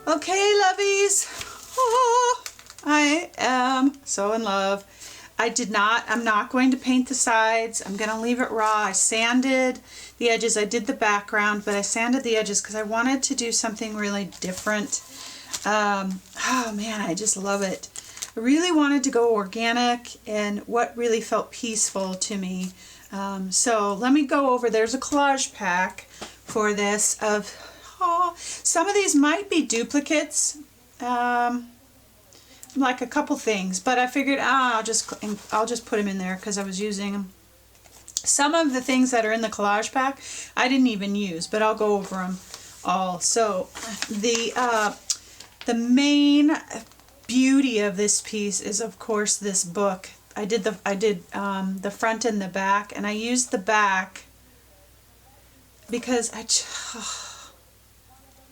Okay, lovies. Oh, I am so in love. I'm not going to paint the sides. I'm going to leave it raw. I sanded the edges. I did the background, but I sanded the edges because I wanted to do something really different. Oh man, I just love it. I really wanted to go organic and what really felt peaceful to me. So let me go over, there's a collage pack for this of, some of these might be duplicates. Like a couple things, but I figured I'll just put them in there because I was using them. Some of the things that are in the collage pack I didn't even use, but I'll go over them all. So the main beauty of this piece is, of course, this book. I did the front and the back, and I used the back because I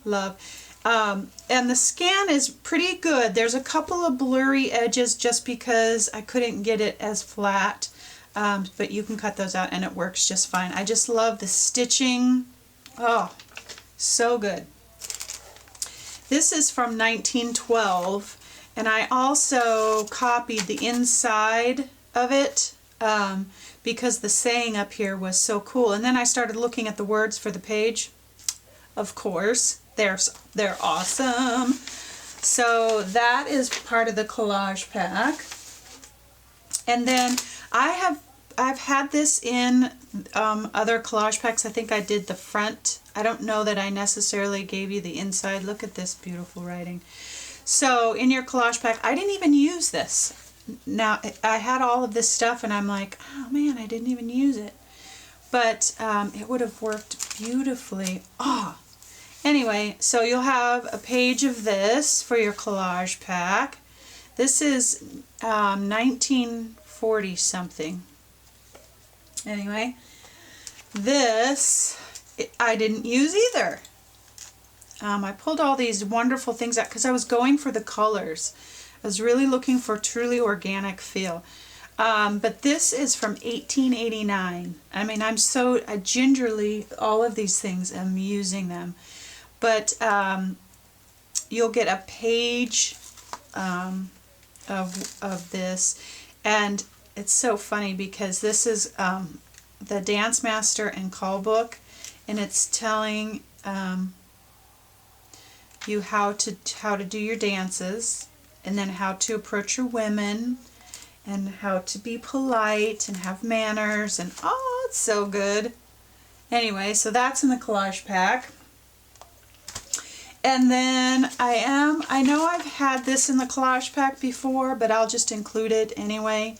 love. And the scan is pretty good. There's a couple of blurry edges just because I couldn't get it as flat, but you can cut those out and it works just fine. I just love the stitching. Oh, so good. This is from 1912, and I also copied the inside of it because the saying up here was so cool. And then I started looking at the words for the page. Of course. They're awesome. So that is part of the collage pack. And then I've had this in other collage packs. I think I did the front. I don't know that I necessarily gave you the inside. Look at this beautiful writing. So in your collage pack, I didn't even use this. Now I had all of this stuff and I'm like, oh man, I didn't even use it. But it would have worked beautifully. Anyway, so you'll have a page of this for your collage pack. This is 1940 something. Anyway, this I didn't use either. I pulled all these wonderful things out because I was going for the colors. I was really looking for a truly organic feel. But this is from 1889. I mean, I gingerly, all of these things, I'm using them. But you'll get a page of this, and it's so funny because this is the Dance Master and Call book, and it's telling you how to do your dances, and then how to approach your women, and how to be polite and have manners, and it's so good. Anyway, so that's in the collage pack. And then I know I've had this in the collage pack before, but I'll just include it anyway,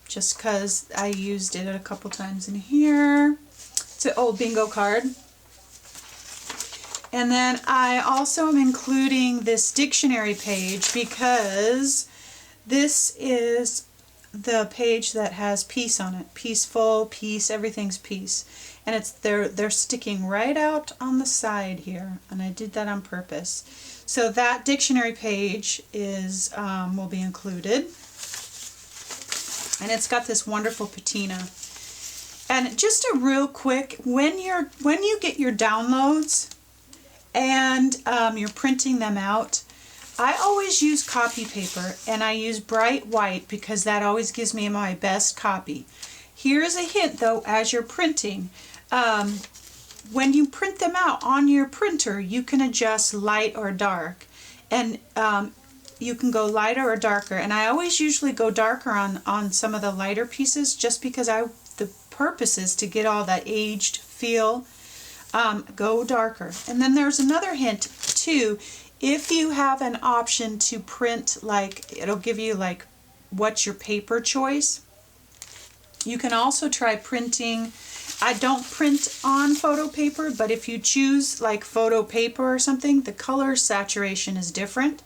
just because I used it a couple times in here. It's an old bingo card. And then I also am including this dictionary page because this is the page that has peace on it. Peaceful, peace, everything's peace. And they're sticking right out on the side here, and I did that on purpose. So that dictionary page is will be included, and it's got this wonderful patina. And just a real quick, when you get your downloads and you're printing them out, I always use copy paper, and I use bright white because that always gives me my best copy. Here's a hint though, as you're printing. When you print them out on your printer, you can adjust light or dark, and you can go lighter or darker, and I always usually go darker on some of the lighter pieces just because the purpose is to get all that aged feel. Go darker. And then there's another hint too. If you have an option to print, like it'll give you like what's your paper choice, you can also try printing. I don't print on photo paper, but if you choose like photo paper or something, the color saturation is different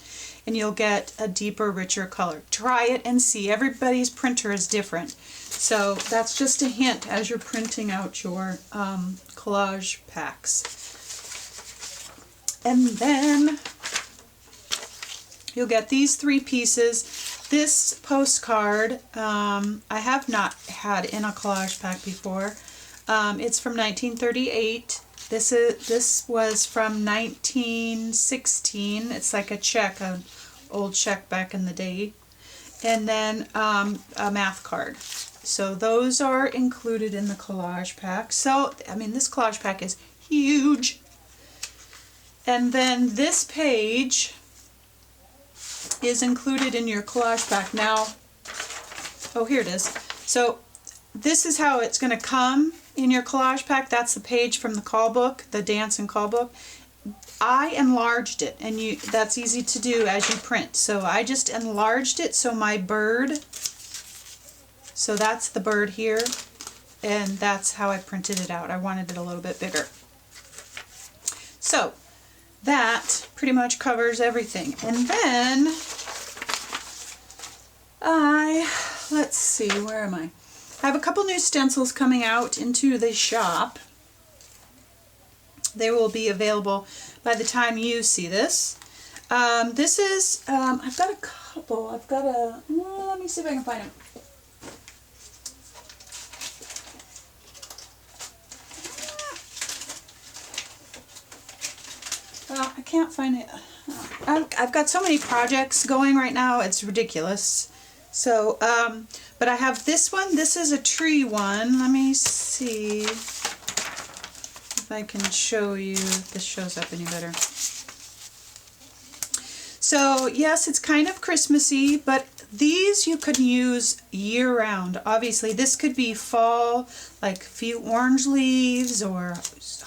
and you'll get a deeper, richer color. Try it and see. Everybody's printer is different. So that's just a hint as you're printing out your collage packs. And then you'll get these 3 pieces. This postcard I have not had in a collage pack before. It's from 1938, This was from 1916. It's like a check, an old check back in the day. And then a math card. So those are included in the collage pack. So, I mean, this collage pack is huge. And then this page is included in your collage pack. Now, oh, here it is. So this is how it's going to come in your collage pack. That's the page from the call book, the dance and call book. I enlarged it, and that's easy to do as you print. So I just enlarged it so my bird, so that's the bird here, and that's how I printed it out. I wanted it a little bit bigger. So that pretty much covers everything. And then let's see, where am I? I have a couple new stencils coming out into the shop. They will be available by the time you see this. This is, I've got a couple. I've got a, let me see if I can find them. Well, I can't find it. I've got so many projects going right now, it's ridiculous. So, but I have this one. This is a tree one. Let me see if I can show you if this shows up any better. So yes, it's kind of Christmassy, but these you could use year-round. Obviously, this could be fall, like a few orange leaves, or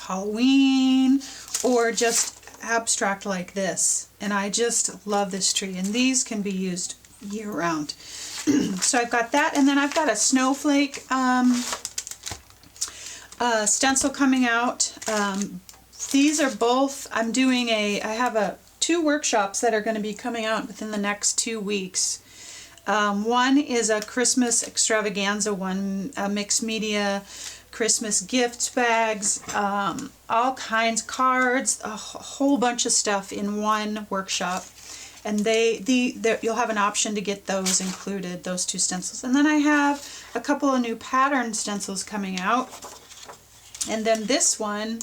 Halloween, or just abstract like this. And I just love this tree, and these can be used year-round. So I've got that, and then I've got a snowflake stencil coming out. These are both, I have two workshops that are going to be coming out within the next 2 weeks. One is a Christmas extravaganza one, mixed media, Christmas gift bags, all kinds, cards, a whole bunch of stuff in one workshop. And you'll have an option to get those included, those two stencils. And then I have a couple of new pattern stencils coming out. And then this one,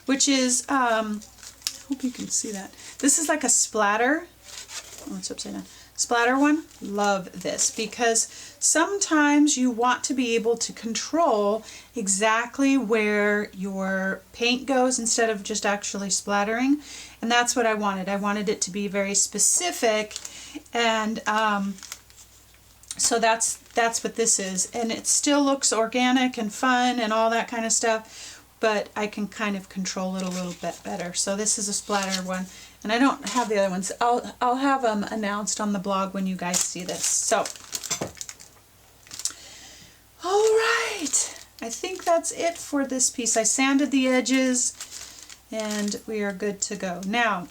which is, I hope you can see that. This is like a splatter. Oh, it's upside down. Splatter one. Love this, because sometimes you want to be able to control exactly where your paint goes instead of just actually splattering. And that's what I wanted. I wanted it to be very specific, and so that's what this is. And it still looks organic and fun and all that kind of stuff, but I can kind of control it a little bit better. So this is a splatter one, and I don't have the other ones. I'll have them announced on the blog when you guys see this. So, all right, I think that's it for this piece. I sanded the edges, and we are good to go. Now,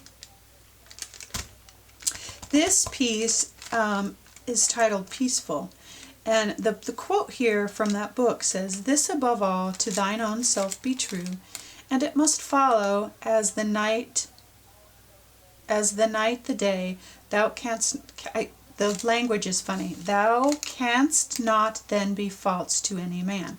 this piece is titled Peaceful, and the quote here from that book says, "This above all, to thine own self be true, and it must follow as the night the day, thou canst," the language is funny, "thou canst not then be false to any man."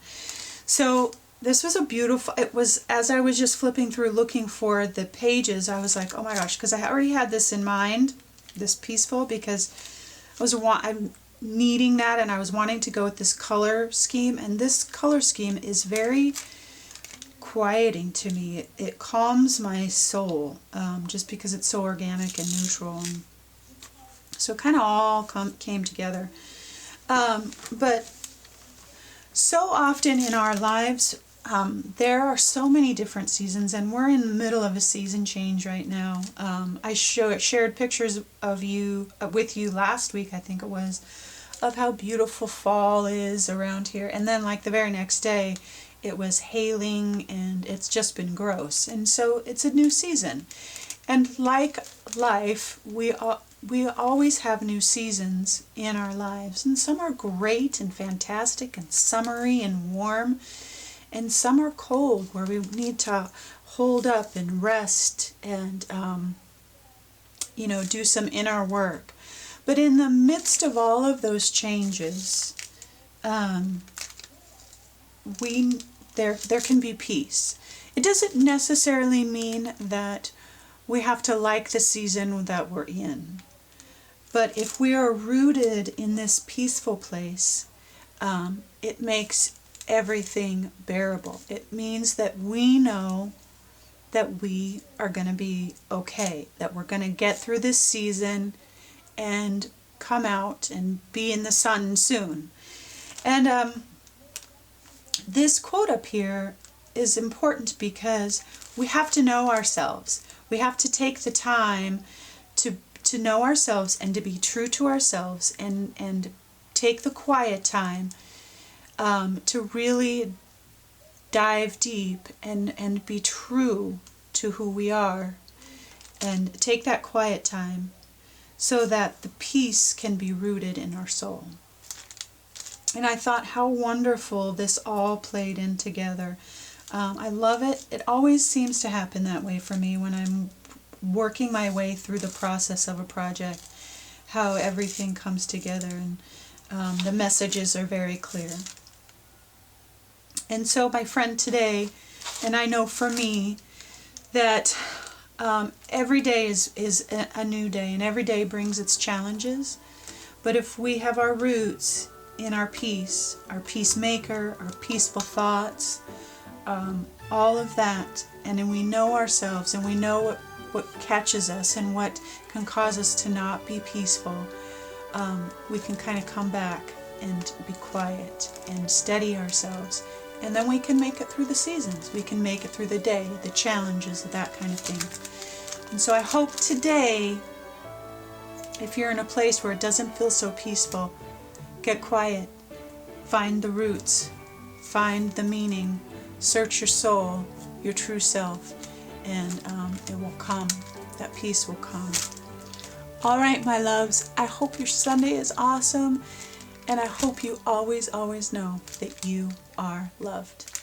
So this was a beautiful, it was, as I was just flipping through looking for the pages, I was like, oh my gosh, because I already had this in mind, this Peaceful, because I'm needing that, and I was wanting to go with this color scheme, and this color scheme is very quieting to me. It calms my soul, just because it's so organic and neutral, and so it kind of all came together. But so often in our lives, there are so many different seasons, and we're in the middle of a season change right now. I shared pictures of with you last week, I think it was, of how beautiful fall is around here, and then like the very next day it was hailing, and it's just been gross. And so it's a new season, and like life, we always have new seasons in our lives, and some are great and fantastic and summery and warm, and some are cold where we need to hold up and rest and do some inner work. But in the midst of all of those changes, there can be peace. It doesn't necessarily mean that we have to like the season that we're in. But if we are rooted in this peaceful place, it makes everything bearable. It means that we know that we are going to be okay, that we're going to get through this season and come out and be in the sun soon. And this quote up here is important because we have to know ourselves. We have to take the time to know ourselves and to be true to ourselves, and take the quiet time to really dive deep and be true to who we are, and take that quiet time so that the peace can be rooted in our soul. And I thought how wonderful this all played in together. I love it. It always seems to happen that way for me when I'm working my way through the process of a project, how everything comes together and the messages are very clear. And so, my friend, today, and I know for me, that every day is a new day, and every day brings its challenges. But if we have our roots in our peace, our peacemaker, our peaceful thoughts, all of that, and then we know ourselves and we know what catches us and what can cause us to not be peaceful, we can kind of come back and be quiet and steady ourselves, and then we can make it through the seasons. We can make it through the day, the challenges, that kind of thing. And so I hope today, if you're in a place where it doesn't feel so peaceful, get quiet, find the roots, find the meaning, search your soul, your true self, and it will come. That peace will come. All right, my loves, I hope your Sunday is awesome, and I hope you always, always know that you are loved.